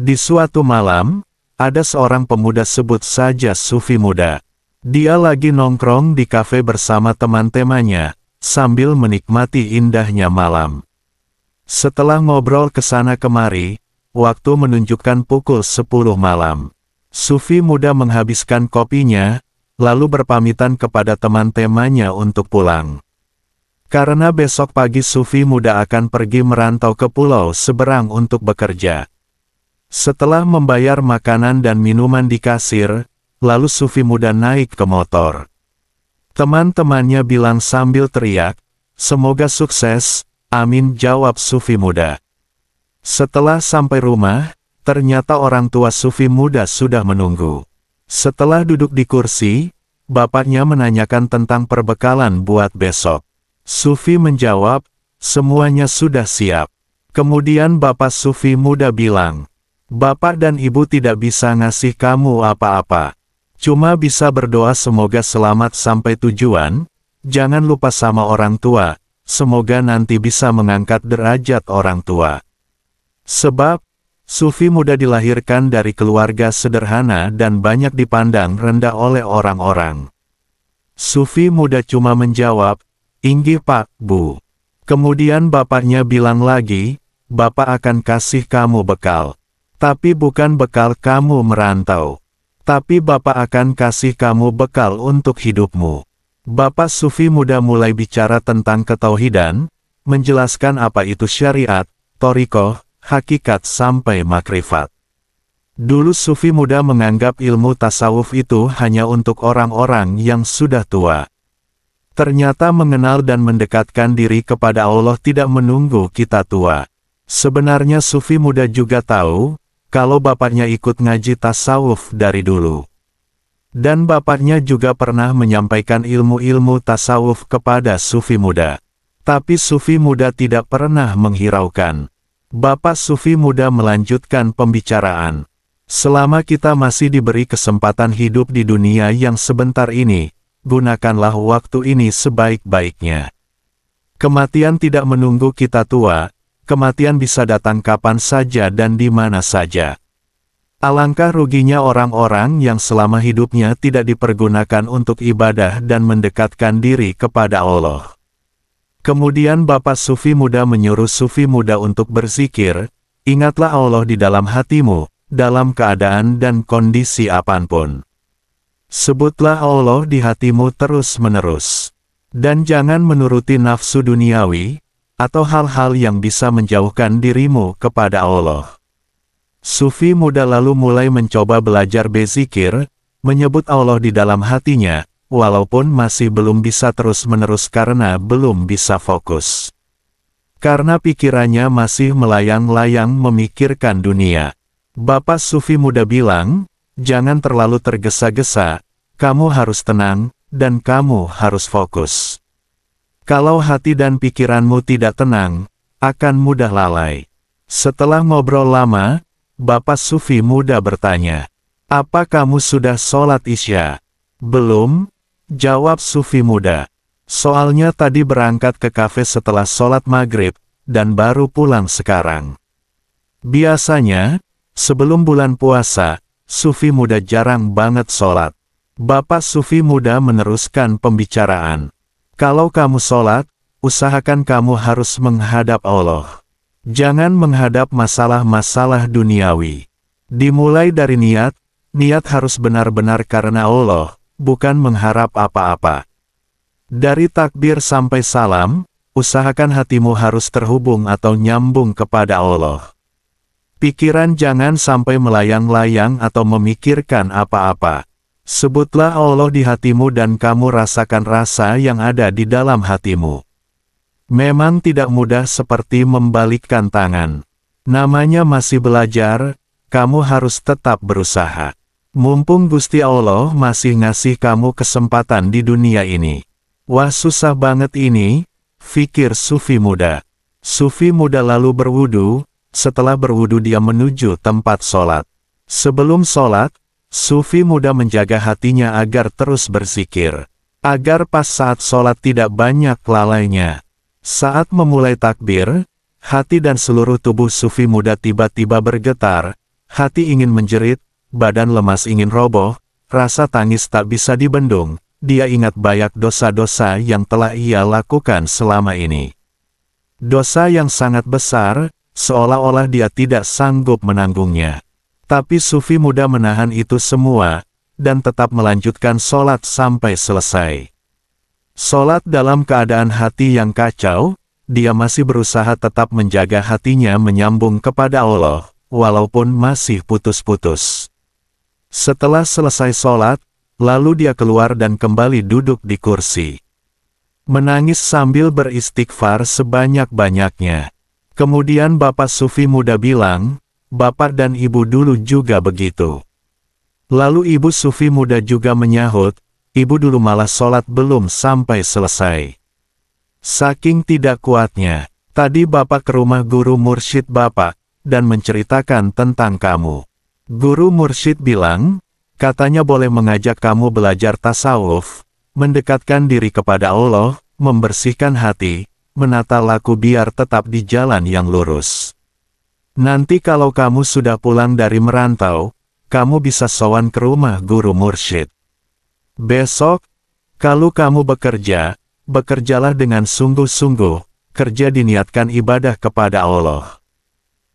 Di suatu malam, ada seorang pemuda sebut saja Sufi muda. Dia lagi nongkrong di kafe bersama teman-temannya, sambil menikmati indahnya malam. Setelah ngobrol kesana kemari, waktu menunjukkan pukul 10 malam. Sufi muda menghabiskan kopinya, lalu berpamitan kepada teman-temannya untuk pulang. Karena besok pagi Sufi muda akan pergi merantau ke pulau seberang untuk bekerja. Setelah membayar makanan dan minuman di kasir, lalu Sufi muda naik ke motor. Teman-temannya bilang sambil teriak, "Semoga sukses, amin," jawab Sufi muda. Setelah sampai rumah, ternyata orang tua Sufi muda sudah menunggu. Setelah duduk di kursi, bapaknya menanyakan tentang perbekalan buat besok. Sufi menjawab, "Semuanya sudah siap." Kemudian bapak Sufi muda bilang, "Bapak dan ibu tidak bisa ngasih kamu apa-apa. Cuma bisa berdoa semoga selamat sampai tujuan, jangan lupa sama orang tua, semoga nanti bisa mengangkat derajat orang tua." Sebab, Sufi muda dilahirkan dari keluarga sederhana dan banyak dipandang rendah oleh orang-orang. Sufi muda cuma menjawab, "Inggih Pak, Bu." Kemudian bapaknya bilang lagi, "Bapak akan kasih kamu bekal. Tapi bukan bekal kamu merantau. Tapi Bapak akan kasih kamu bekal untuk hidupmu." Bapak Sufi muda mulai bicara tentang ketauhidan, menjelaskan apa itu syariat, thariqah, hakikat sampai makrifat. Dulu Sufi muda menganggap ilmu tasawuf itu hanya untuk orang-orang yang sudah tua. Ternyata mengenal dan mendekatkan diri kepada Allah tidak menunggu kita tua. Sebenarnya Sufi muda juga tahu, kalau bapaknya ikut ngaji tasawuf dari dulu. Dan bapaknya juga pernah menyampaikan ilmu-ilmu tasawuf kepada Sufi muda. Tapi Sufi muda tidak pernah menghiraukan. Bapak Sufi muda melanjutkan pembicaraan. "Selama kita masih diberi kesempatan hidup di dunia yang sebentar ini, gunakanlah waktu ini sebaik-baiknya. Kematian tidak menunggu kita tua, kematian bisa datang kapan saja dan di mana saja. Alangkah ruginya orang-orang yang selama hidupnya tidak dipergunakan untuk ibadah dan mendekatkan diri kepada Allah." Kemudian Bapak Sufi muda menyuruh Sufi muda untuk berzikir, "Ingatlah Allah di dalam hatimu, dalam keadaan dan kondisi apapun. Sebutlah Allah di hatimu terus-menerus. Dan jangan menuruti nafsu duniawi, atau hal-hal yang bisa menjauhkan dirimu kepada Allah." Sufi muda lalu mulai mencoba belajar berzikir, menyebut Allah di dalam hatinya, walaupun masih belum bisa terus-menerus karena belum bisa fokus. Karena pikirannya masih melayang-layang memikirkan dunia. Bapak Sufi muda bilang, "Jangan terlalu tergesa-gesa, kamu harus tenang, dan kamu harus fokus. Kalau hati dan pikiranmu tidak tenang, akan mudah lalai." Setelah ngobrol lama, Bapak Sufi muda bertanya, "Apa kamu sudah sholat Isya?" "Belum," jawab Sufi muda. "Soalnya tadi berangkat ke kafe setelah sholat maghrib, dan baru pulang sekarang." Biasanya, sebelum bulan puasa, Sufi muda jarang banget sholat. Bapak Sufi muda meneruskan pembicaraan. "Kalau kamu sholat, usahakan kamu harus menghadap Allah. Jangan menghadap masalah-masalah duniawi. Dimulai dari niat, niat harus benar-benar karena Allah, bukan mengharap apa-apa. Dari takbir sampai salam, usahakan hatimu harus terhubung atau nyambung kepada Allah. Pikiran jangan sampai melayang-layang atau memikirkan apa-apa. Sebutlah Allah di hatimu dan kamu rasakan rasa yang ada di dalam hatimu." Memang tidak mudah seperti membalikkan tangan. Namanya masih belajar, kamu harus tetap berusaha. Mumpung Gusti Allah masih ngasih kamu kesempatan di dunia ini. "Wah, susah banget ini," pikir Sufi muda. Sufi muda lalu berwudu, setelah berwudu dia menuju tempat sholat. Sebelum sholat, Sufi muda menjaga hatinya agar terus berzikir. Agar pas saat sholat tidak banyak lalainya. Saat memulai takbir, hati dan seluruh tubuh Sufi muda tiba-tiba bergetar, Hati ingin menjerit, badan lemas ingin roboh, rasa tangis tak bisa dibendung. Dia ingat banyak dosa-dosa yang telah ia lakukan selama ini. Dosa yang sangat besar, seolah-olah dia tidak sanggup menanggungnya. Tapi sufi muda menahan itu semua, dan tetap melanjutkan sholat sampai selesai. Sholat dalam keadaan hati yang kacau, dia masih berusaha tetap menjaga hatinya menyambung kepada Allah, walaupun masih putus-putus. Setelah selesai sholat, lalu dia keluar dan kembali duduk di kursi. Menangis sambil beristighfar sebanyak-banyaknya. Kemudian bapak sufi muda bilang, bapak dan ibu dulu juga begitu. Lalu ibu sufi muda juga menyahut, ibu dulu malah sholat belum sampai selesai. Saking tidak kuatnya, tadi bapak ke rumah guru mursyid bapak, dan menceritakan tentang kamu. Guru mursyid bilang, katanya boleh mengajak kamu belajar tasawuf, mendekatkan diri kepada Allah, membersihkan hati, menata laku biar tetap di jalan yang lurus. Nanti kalau kamu sudah pulang dari merantau, kamu bisa sowan ke rumah guru mursyid. Besok, kalau kamu bekerja, bekerjalah dengan sungguh-sungguh, kerja diniatkan ibadah kepada Allah.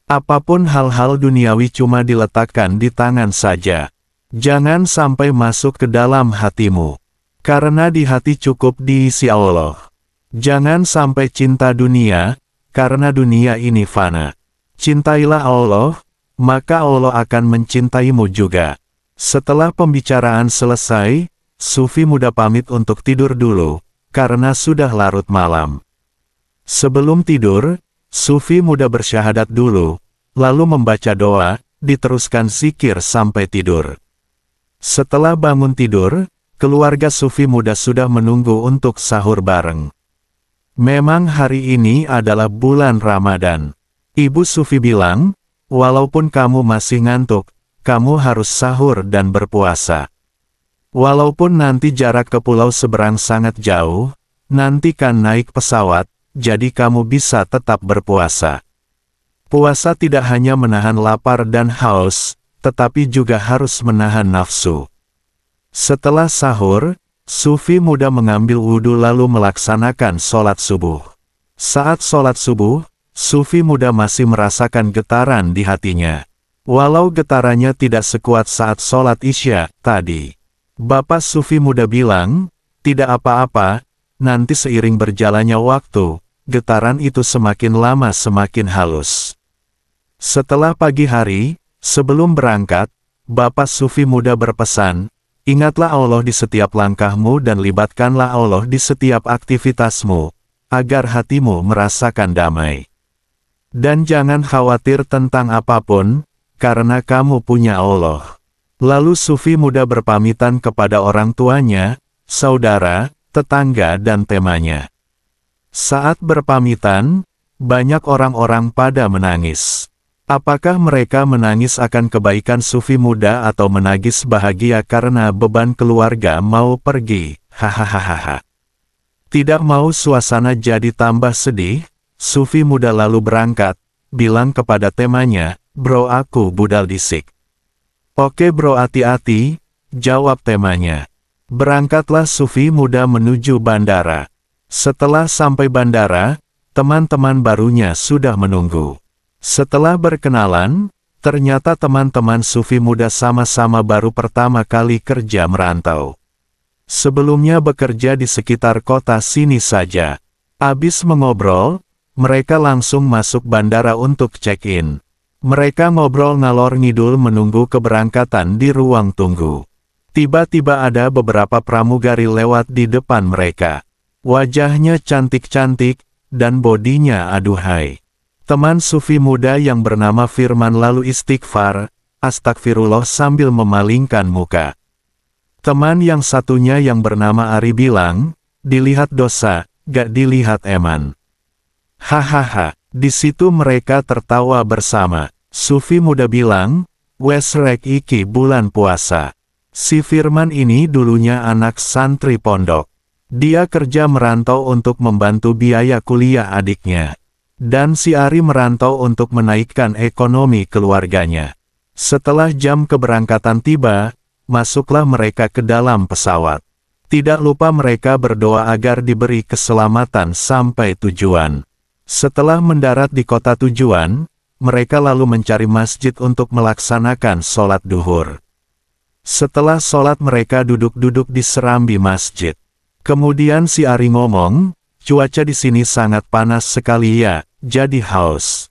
Apapun hal-hal duniawi cuma diletakkan di tangan saja. Jangan sampai masuk ke dalam hatimu. Karena di hati cukup diisi Allah. Jangan sampai cinta dunia, karena dunia ini fana. Cintailah Allah, maka Allah akan mencintaimu juga. Setelah pembicaraan selesai, sufi muda pamit untuk tidur dulu, karena sudah larut malam. Sebelum tidur, sufi muda bersyahadat dulu, lalu membaca doa, diteruskan zikir sampai tidur. Setelah bangun tidur, keluarga sufi muda sudah menunggu untuk sahur bareng. Memang hari ini adalah bulan Ramadan. Ibu sufi bilang, walaupun kamu masih ngantuk, kamu harus sahur dan berpuasa. Walaupun nanti jarak ke pulau seberang sangat jauh, nanti kan naik pesawat, jadi kamu bisa tetap berpuasa. Puasa tidak hanya menahan lapar dan haus, tetapi juga harus menahan nafsu. Setelah sahur, sufi muda mengambil wudhu lalu melaksanakan sholat subuh. Saat sholat subuh, sufi muda masih merasakan getaran di hatinya. Walau getarannya tidak sekuat saat sholat isya tadi. Bapak sufi muda bilang, tidak apa-apa, nanti seiring berjalannya waktu, getaran itu semakin lama semakin halus. Setelah pagi hari, sebelum berangkat, Bapak sufi muda berpesan, ingatlah Allah di setiap langkahmu dan libatkanlah Allah di setiap aktivitasmu, agar hatimu merasakan damai. Dan jangan khawatir tentang apapun, karena kamu punya Allah. Lalu sufi muda berpamitan kepada orang tuanya, saudara, tetangga dan temannya. Saat berpamitan, banyak orang-orang pada menangis. Apakah mereka menangis akan kebaikan sufi muda atau menangis bahagia karena beban keluarga mau pergi? Hahaha. Tidak mau suasana jadi tambah sedih, sufi muda lalu berangkat, bilang kepada temannya, bro aku budal disik. Oke bro hati-hati, jawab temannya. Berangkatlah sufi muda menuju bandara. Setelah sampai bandara, teman-teman barunya sudah menunggu. Setelah berkenalan, ternyata teman-teman sufi muda sama-sama baru pertama kali kerja merantau. Sebelumnya bekerja di sekitar kota sini saja. Abis mengobrol, mereka langsung masuk bandara untuk check-in. Mereka ngobrol ngalor ngidul menunggu keberangkatan di ruang tunggu. Tiba-tiba ada beberapa pramugari lewat di depan mereka. Wajahnya cantik-cantik, dan bodinya aduhai. Teman sufi muda yang bernama Firman lalu istighfar, astagfirullah sambil memalingkan muka. Teman yang satunya yang bernama Ari bilang, dilihat dosa, gak dilihat eman. Hahaha, di situ mereka tertawa bersama. Sufi muda bilang, wes rek iki bulan puasa. Si Firman ini dulunya anak santri pondok. Dia kerja merantau untuk membantu biaya kuliah adiknya. Dan si Ari merantau untuk menaikkan ekonomi keluarganya. Setelah jam keberangkatan tiba, masuklah mereka ke dalam pesawat. Tidak lupa mereka berdoa agar diberi keselamatan sampai tujuan. Setelah mendarat di kota tujuan, mereka lalu mencari masjid untuk melaksanakan sholat duhur. Setelah sholat mereka duduk-duduk di serambi masjid. Kemudian si Ari ngomong, cuaca di sini sangat panas sekali ya, jadi haus.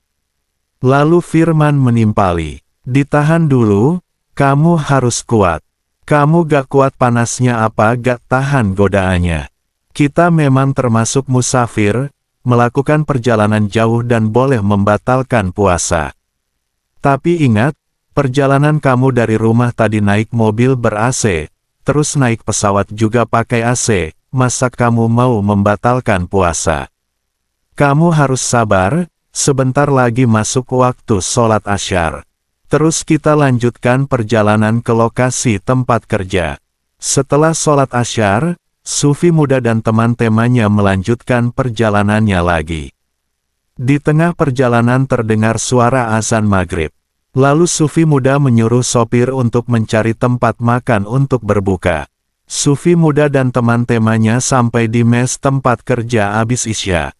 Lalu Firman menimpali, ditahan dulu, kamu harus kuat. Kamu gak kuat panasnya apa gak tahan godaannya. Kita memang termasuk musafir, melakukan perjalanan jauh dan boleh membatalkan puasa. Tapi ingat, perjalanan kamu dari rumah tadi naik mobil ber-AC, terus naik pesawat juga pakai AC, masa kamu mau membatalkan puasa? Kamu harus sabar, sebentar lagi masuk waktu sholat Asyar. Terus kita lanjutkan perjalanan ke lokasi tempat kerja. Setelah sholat Asyar, Sufi muda dan teman-temannya melanjutkan perjalanannya lagi. Di tengah perjalanan terdengar suara azan maghrib. Lalu Sufi muda menyuruh sopir untuk mencari tempat makan untuk berbuka. Sufi muda dan teman-temannya sampai di mes tempat kerja abis Isya.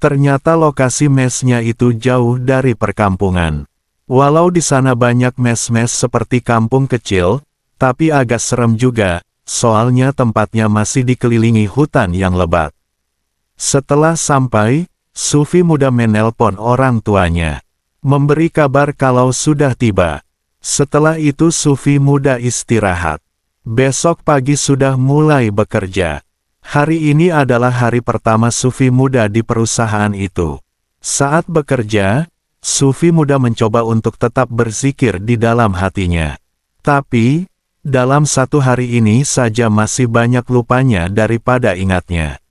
Ternyata lokasi mesnya itu jauh dari perkampungan. Walau di sana banyak mes-mes seperti kampung kecil, tapi agak serem juga, soalnya tempatnya masih dikelilingi hutan yang lebat. Setelah sampai, Sufi muda menelpon orang tuanya, memberi kabar kalau sudah tiba. Setelah itu Sufi muda istirahat. Besok pagi sudah mulai bekerja. Hari ini adalah hari pertama Sufi muda di perusahaan itu. Saat bekerja, Sufi muda mencoba untuk tetap berzikir di dalam hatinya. Tapi, dalam satu hari ini saja masih banyak lupanya daripada ingatnya.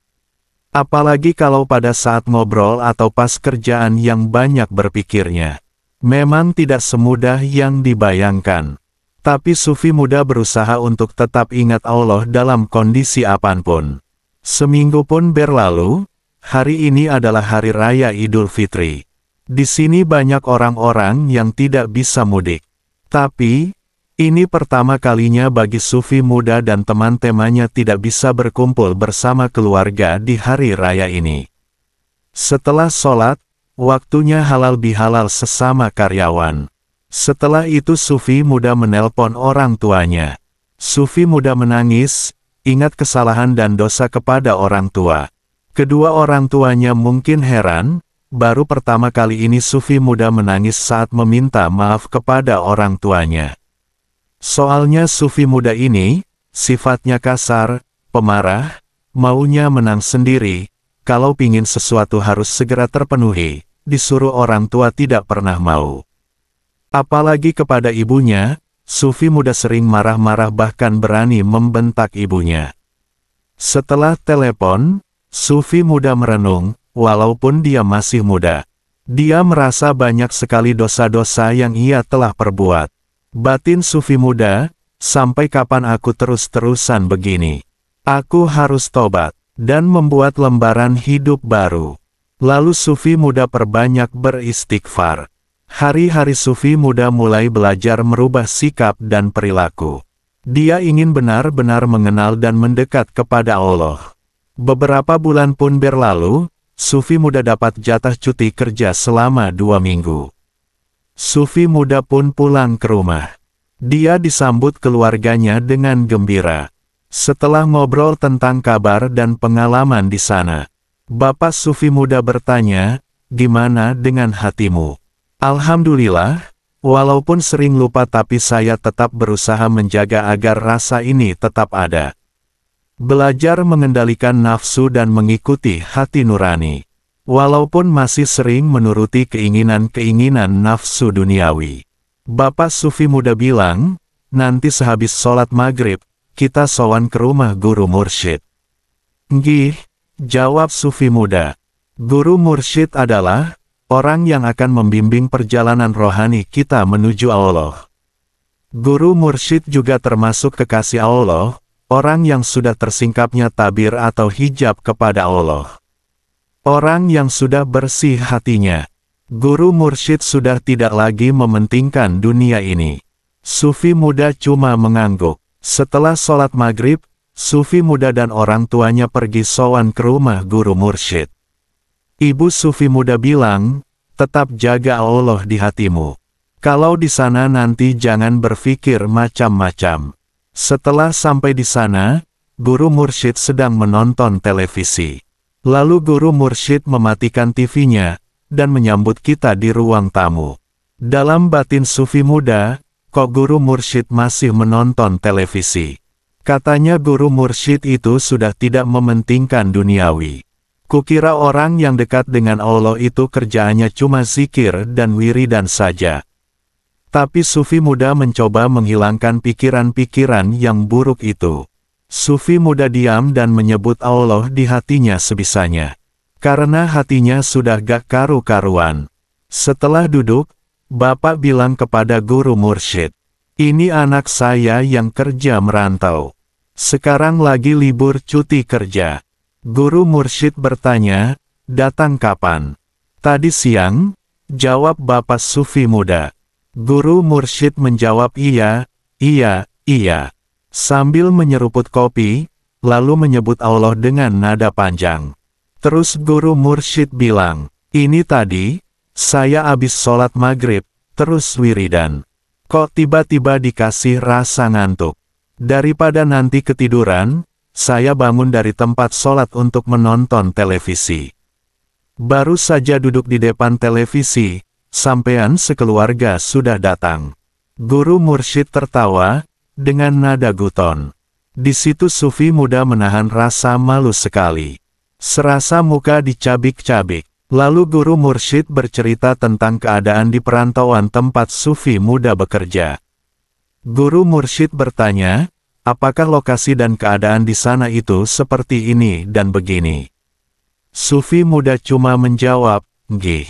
Apalagi kalau pada saat ngobrol atau pas kerjaan yang banyak berpikirnya. Memang tidak semudah yang dibayangkan. Tapi Sufi muda berusaha untuk tetap ingat Allah dalam kondisi apapun. Seminggu pun berlalu, hari ini adalah hari raya Idul Fitri. Di sini banyak orang-orang yang tidak bisa mudik. Tapi, ini pertama kalinya bagi Sufi muda dan teman-temannya tidak bisa berkumpul bersama keluarga di hari raya ini. Setelah sholat, waktunya halal bihalal sesama karyawan. Setelah itu Sufi muda menelpon orang tuanya. Sufi muda menangis, ingat kesalahan dan dosa kepada orang tua. Kedua orang tuanya mungkin heran, baru pertama kali ini Sufi muda menangis saat meminta maaf kepada orang tuanya. Soalnya Sufi muda ini, sifatnya kasar, pemarah, maunya menang sendiri, kalau pingin sesuatu harus segera terpenuhi, disuruh orang tua tidak pernah mau. Apalagi kepada ibunya, Sufi muda sering marah-marah bahkan berani membentak ibunya. Setelah telepon, Sufi muda merenung, walaupun dia masih muda. Dia merasa banyak sekali dosa-dosa yang ia telah perbuat. Batin Sufi muda, sampai kapan aku terus-terusan begini? Aku harus tobat, dan membuat lembaran hidup baru. Lalu Sufi muda perbanyak beristighfar. Hari-hari Sufi muda mulai belajar merubah sikap dan perilaku. Dia ingin benar-benar mengenal dan mendekat kepada Allah. Beberapa bulan pun berlalu, Sufi muda dapat jatah cuti kerja selama 2 minggu. Sufi muda pun pulang ke rumah. Dia disambut keluarganya dengan gembira. Setelah ngobrol tentang kabar dan pengalaman di sana, Bapak Sufi muda bertanya, "Gimana dengan hatimu?" "Alhamdulillah, walaupun sering lupa tapi saya tetap berusaha menjaga agar rasa ini tetap ada. Belajar mengendalikan nafsu dan mengikuti hati nurani. Walaupun masih sering menuruti keinginan-keinginan nafsu duniawi." Bapak Sufi muda bilang, "Nanti sehabis sholat maghrib, kita sowan ke rumah guru mursyid." "Nggih," jawab Sufi muda. Guru mursyid adalah orang yang akan membimbing perjalanan rohani kita menuju Allah. Guru mursyid juga termasuk kekasih Allah, orang yang sudah tersingkapnya tabir atau hijab kepada Allah. Orang yang sudah bersih hatinya. Guru mursyid sudah tidak lagi mementingkan dunia ini. Sufi muda cuma mengangguk. Setelah sholat maghrib, Sufi muda dan orang tuanya pergi sowan ke rumah guru mursyid. Ibu Sufi muda bilang, tetap jaga Allah di hatimu. Kalau di sana nanti jangan berpikir macam-macam. Setelah sampai di sana, guru mursyid sedang menonton televisi. Lalu guru mursyid mematikan TV-nya, dan menyambut kita di ruang tamu. Dalam batin Sufi muda, kok guru mursyid masih menonton televisi? Katanya guru mursyid itu sudah tidak mementingkan duniawi. Kukira orang yang dekat dengan Allah itu kerjaannya cuma zikir dan wiridan saja. Tapi Sufi muda mencoba menghilangkan pikiran-pikiran yang buruk itu. Sufi muda diam dan menyebut Allah di hatinya sebisanya. Karena hatinya sudah gak karu-karuan. Setelah duduk, Bapak bilang kepada guru mursyid, "Ini anak saya yang kerja merantau. Sekarang lagi libur cuti kerja." Guru mursyid bertanya, "Datang kapan?" "Tadi siang," jawab Bapak Sufi muda. Guru mursyid menjawab, "Iya, iya," sambil menyeruput kopi, lalu menyebut Allah dengan nada panjang. Terus guru mursyid bilang, "Ini tadi, saya habis sholat maghrib, terus wiridan. Kok tiba-tiba dikasih rasa ngantuk. Daripada nanti ketiduran, saya bangun dari tempat sholat untuk menonton televisi. Baru saja duduk di depan televisi, sampean sekeluarga sudah datang." Guru mursyid tertawa, dengan nada guton. Di situ Sufi muda menahan rasa malu sekali. Serasa muka dicabik-cabik. Lalu guru mursyid bercerita tentang keadaan di perantauan tempat Sufi muda bekerja. Guru mursyid bertanya, apakah lokasi dan keadaan di sana itu seperti ini dan begini? Sufi muda cuma menjawab, "Nggih,"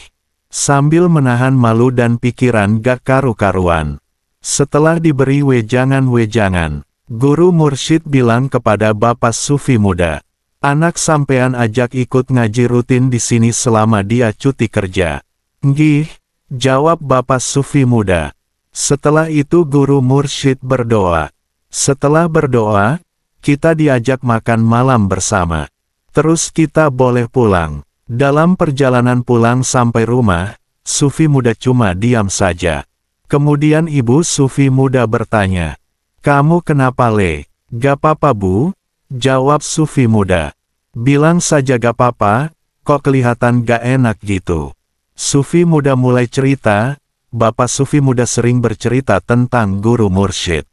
sambil menahan malu dan pikiran gak karu-karuan. Setelah diberi wejangan-wejangan, guru mursyid bilang kepada Bapak Sufi muda, "Anak sampean ajak ikut ngaji rutin di sini selama dia cuti kerja." "Nggih," jawab Bapak Sufi muda. Setelah itu guru mursyid berdoa. Setelah berdoa, kita diajak makan malam bersama. Terus kita boleh pulang. Dalam perjalanan pulang sampai rumah, Sufi muda cuma diam saja. Kemudian ibu Sufi muda bertanya, "Kamu kenapa Le?" "Gak apa-apa Bu," jawab Sufi muda. "Bilang saja gak apa-apa, kok kelihatan gak enak gitu." Sufi muda mulai cerita, Bapak Sufi muda sering bercerita tentang guru mursyid.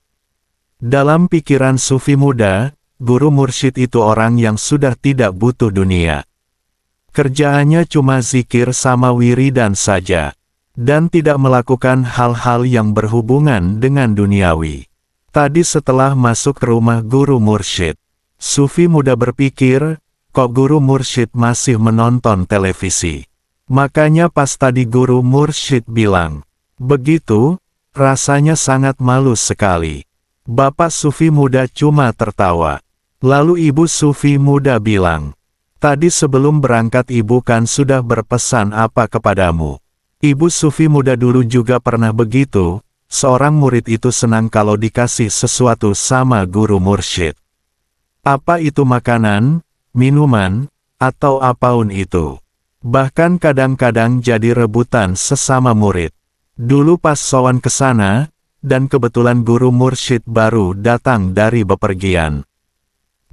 Dalam pikiran Sufi muda, guru mursyid itu orang yang sudah tidak butuh dunia. Kerjaannya cuma zikir sama wiridan saja, dan tidak melakukan hal-hal yang berhubungan dengan duniawi. Tadi setelah masuk ke rumah guru mursyid, Sufi muda berpikir, kok guru mursyid masih menonton televisi. Makanya pas tadi guru mursyid bilang, begitu, rasanya sangat malu sekali. Bapak Sufi muda cuma tertawa. Lalu ibu Sufi muda bilang, "Tadi sebelum berangkat ibu kan sudah berpesan apa kepadamu?" Ibu Sufi muda dulu juga pernah begitu. Seorang murid itu senang kalau dikasih sesuatu sama guru mursyid. Apa itu makanan, minuman, atau apapun itu. Bahkan kadang-kadang jadi rebutan sesama murid. Dulu pas sowan ke sana, dan kebetulan guru mursyid baru datang dari bepergian.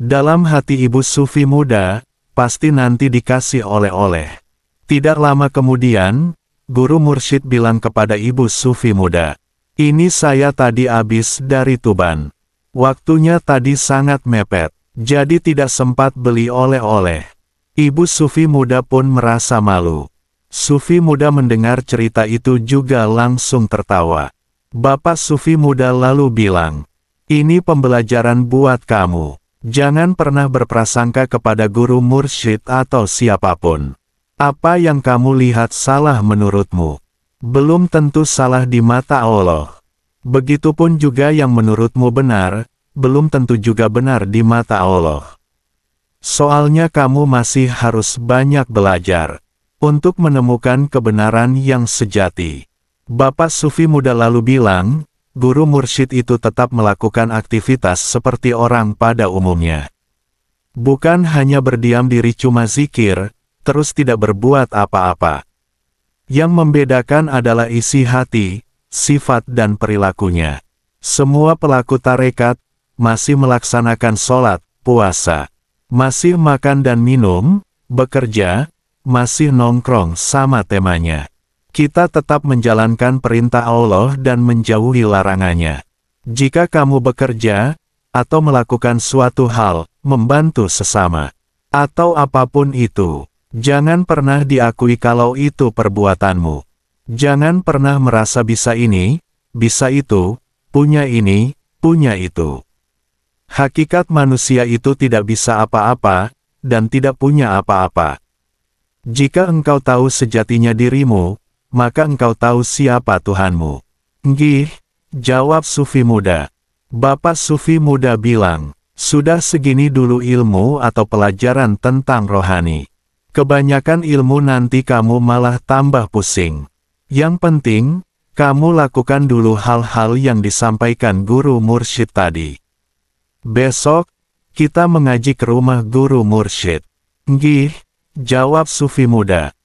Dalam hati ibu Sufi muda, pasti nanti dikasih oleh-oleh. Tidak lama kemudian, guru mursyid bilang kepada ibu Sufi muda, "Ini saya tadi habis dari Tuban. Waktunya tadi sangat mepet, jadi tidak sempat beli oleh-oleh." Ibu Sufi muda pun merasa malu. Sufi muda mendengar cerita itu juga langsung tertawa. Bapak Sufi muda lalu bilang, "Ini pembelajaran buat kamu. Jangan pernah berprasangka kepada guru mursyid atau siapapun. Apa yang kamu lihat salah menurutmu, belum tentu salah di mata Allah. Begitupun juga yang menurutmu benar, belum tentu juga benar di mata Allah. Soalnya kamu masih harus banyak belajar. untuk menemukan kebenaran yang sejati. Bapak Sufi muda lalu bilang, guru mursyid itu tetap melakukan aktivitas seperti orang pada umumnya. Bukan hanya berdiam diri cuma zikir, terus tidak berbuat apa-apa. Yang membedakan adalah isi hati, sifat dan perilakunya. Semua pelaku tarekat masih melaksanakan sholat, puasa, masih makan dan minum, bekerja, masih nongkrong sama temanya. Kita tetap menjalankan perintah Allah dan menjauhi larangannya. Jika kamu bekerja, atau melakukan suatu hal, membantu sesama, atau apapun itu, jangan pernah diakui kalau itu perbuatanmu. Jangan pernah merasa bisa ini, bisa itu, punya ini, punya itu. Hakikat manusia itu tidak bisa apa-apa, dan tidak punya apa-apa. Jika engkau tahu sejatinya dirimu, maka engkau tahu siapa Tuhanmu. Nggih, jawab Sufi muda. Bapak Sufi muda bilang, sudah segini dulu ilmu atau pelajaran tentang rohani. Kebanyakan ilmu nanti kamu malah tambah pusing. Yang penting, kamu lakukan dulu hal-hal yang disampaikan guru mursyid tadi. Besok, kita mengaji ke rumah guru mursyid. Nggih, jawab Sufi muda.